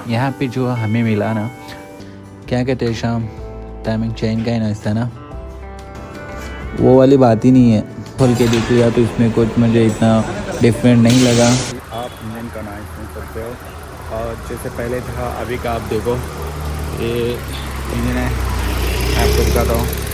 यहाँ पे जो हमें मिला ना, क्या कहते हैं शाम, टाइमिंग चेन का ही नाश्ता ना, वो वाली बात ही नहीं है। खोल के देख लिया तो इसमें कुछ मुझे इतना डिफरेंट नहीं लगा। आप इंजन का नॉइस सुन सकते हो, और जैसे पहले था अभी का आप देखो, ये इंजन है, मैं आपको दिखाता हूँ।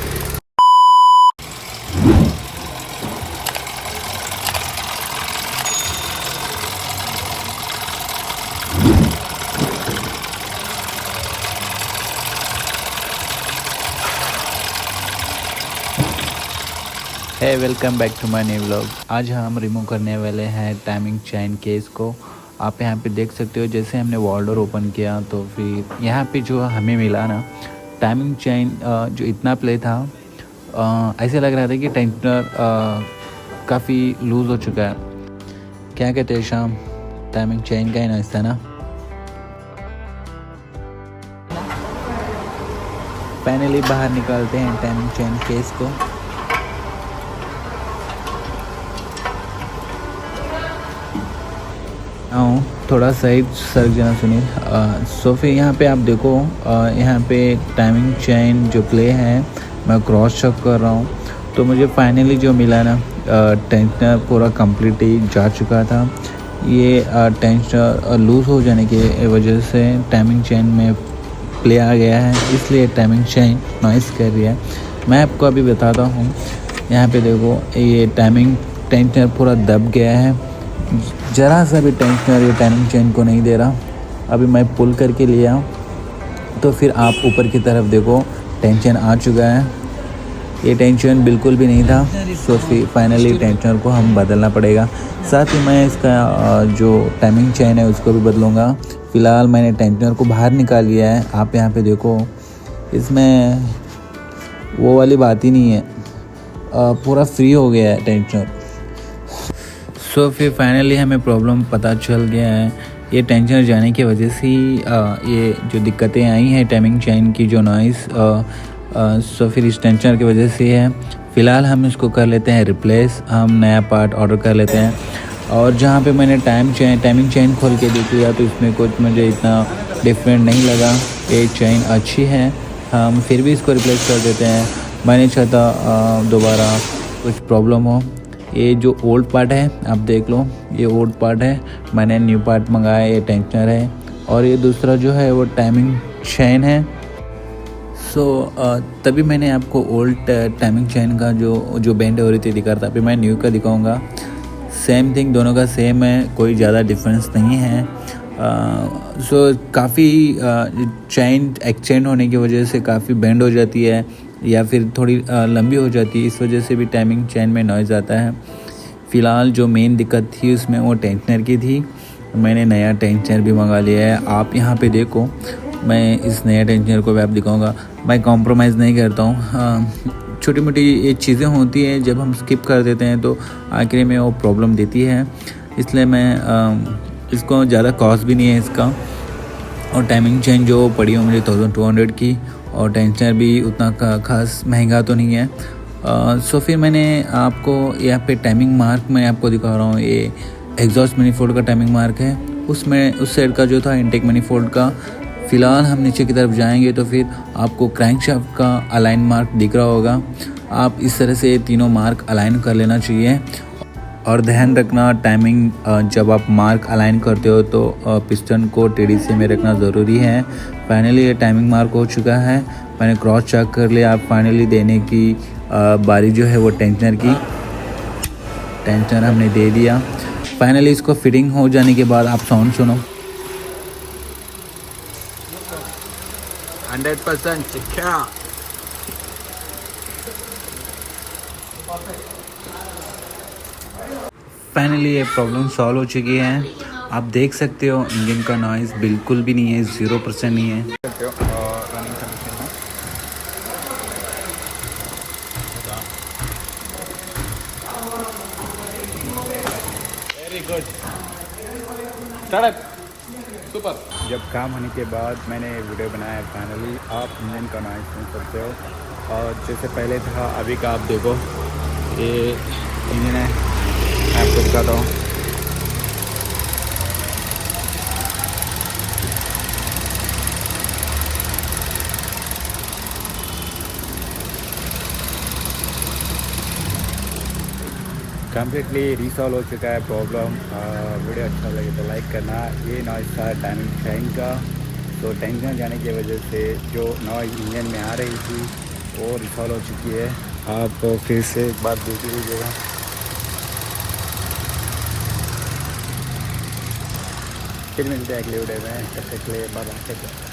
है welcome back to my new vlog. आज हम रिमूव करने वाले हैं टाइमिंग चेन केस को। आप यहाँ पे देख सकते हो, जैसे हमने वॉल डोर ओपन किया तो फिर यहाँ पे जो हमें मिला ना, टाइमिंग चेन जो इतना प्ले था, ऐसे लग रहा था कि टेंशनर काफ़ी लूज़ हो चुका है। क्या कहते हैं शाम, टाइमिंग चेन का ही नाश्ता ना। फाइनली बाहर निकालते हैं टाइमिंग चेन केस को। थोड़ा सही सर जना सुनील। सो फिर यहाँ पे आप देखो, यहाँ पे टाइमिंग चेन जो प्ले है, मैं क्रॉस चेक कर रहा हूँ तो मुझे फाइनली जो मिला ना, टेंशनर पूरा कम्प्लीटली जा चुका था। ये टेंशनर लूज़ हो जाने की वजह से टाइमिंग चेन में प्ले आ गया है, इसलिए टाइमिंग चेन नॉइस कर रही है। मैं आपको अभी बताता हूँ, यहाँ पे देखो ये टाइमिंग टेंशनर पूरा दब गया है, ज़रा सा भी टेंशनर ये टाइमिंग चेन को नहीं दे रहा। अभी मैं पुल करके लिया तो फिर आप ऊपर की तरफ देखो, टेंशन आ चुका है। ये टेंशन बिल्कुल भी नहीं था, सो फिर फाइनली टेंशनर को हम बदलना पड़ेगा। साथ ही मैं इसका जो टाइमिंग चेन है उसको भी बदलूँगा। फ़िलहाल मैंने टेंशनर को बाहर निकाल लिया है। आप यहाँ पे देखो, इसमें वो वाली बात ही नहीं है, पूरा फ्री हो गया है टेंशनर। सो फिर फाइनली हमें प्रॉब्लम पता चल गया है। ये टेंशनर जाने की वजह से ही ये जो दिक्कतें आई हैं टाइमिंग चेन की जो नॉइस, सो फिर इस टेंशनर की वजह से है। फ़िलहाल हम इसको कर लेते हैं रिप्लेस, हम नया पार्ट ऑर्डर कर लेते हैं। और जहाँ पे मैंने टाइमिंग चेन खोल के देख लिया तो इसमें कुछ मुझे इतना डिफरेंट नहीं लगा। ये चेन अच्छी है, हम फिर भी इसको रिप्लेस कर देते हैं। मैं नहीं चाहता दोबारा कुछ प्रॉब्लम हो। ये जो ओल्ड पार्ट है आप देख लो, ये ओल्ड पार्ट है, मैंने न्यू पार्ट मंगाया। ये टेंशनर है और ये दूसरा जो है वो टाइमिंग चेन है। सो तभी मैंने आपको ओल्ड टाइमिंग चेन का जो बेंड हो रही थी दिखा रहा था। अभी मैं न्यू का दिखाऊंगा। सेम थिंग, दोनों का सेम है, कोई ज़्यादा डिफरेंस नहीं है। सो काफ़ी चेन एक्सटेंड होने की वजह से काफ़ी बेंड हो जाती है या फिर थोड़ी लंबी हो जाती है, इस वजह से भी टाइमिंग चेन में नॉइज़ आता है। फ़िलहाल जो मेन दिक्कत थी उसमें वो टेंशनर की थी। मैंने नया टेंशनर भी मंगा लिया है। आप यहाँ पे देखो, मैं इस नया टेंशनर को भी आप दिखाऊंगा। मैं कॉम्प्रोमाइज़ नहीं करता हूँ। छोटी मोटी ये चीज़ें होती हैं, जब हम स्किप कर देते हैं तो आखिर में वो प्रॉब्लम देती है, इसलिए मैं इसको ज़्यादा कॉस्ट भी नहीं है इसका। और टाइमिंग चेन जो पड़ी हो मुझे 1200 की, और टेंशनर भी उतना खास महंगा तो नहीं है। सो फिर मैंने आपको यहाँ पे टाइमिंग मार्क मैं आपको दिखा रहा हूँ। ये एग्जॉस्ट मैनिफोल्ड का टाइमिंग मार्क है, उसमें उस साइड का जो था इनटेक मैनिफोल्ड का। फ़िलहाल हम नीचे की तरफ जाएंगे तो फिर आपको क्रैंकशाफ्ट का अलाइन मार्क दिख रहा होगा। आप इस तरह से तीनों मार्क अलाइन कर लेना चाहिए। और ध्यान रखना, टाइमिंग जब आप मार्क अलाइन करते हो तो पिस्टन को टीडीसी में रखना ज़रूरी है। फाइनली ये टाइमिंग मार्क हो चुका है, मैंने क्रॉस चेक कर लिया। आप फाइनली देने की बारी जो है वो टेंशनर की। टेंशनर हमने दे दिया। फाइनली इसको फिटिंग हो जाने के बाद आप साउंड सुनो। 100% सिक्योर। फाइनली ये प्रॉब्लम सॉल्व हो चुकी है। आप देख सकते हो इंजन का नॉइज़ बिल्कुल भी नहीं है, 0% नहीं है। रनिंग कंडीशन में वेरी गुड, सुपर। जब काम होने के बाद मैंने वीडियो बनाया फाइनली। आप इंजन का नॉइस सुन सकते हो, और जैसे पहले था अभी का आप देखो, ये इंजन है, मैं आपको दिखाता हूँ। कम्प्लीटली रिसॉल्व हो चुका है प्रॉब्लम। वीडियो अच्छा लगे तो लाइक करना। ये नॉइज़ था टाइमिंग चेन का, तो टेंशन जाने की वजह से जो नॉइज़ इंजन में आ रही थी वो रिसॉल्व हो चुकी है। आप फिर से एक बार देख लीजिएगा। फिर मिलते हैं अगले वीडियो में, तब तक के लिए बाय बाय।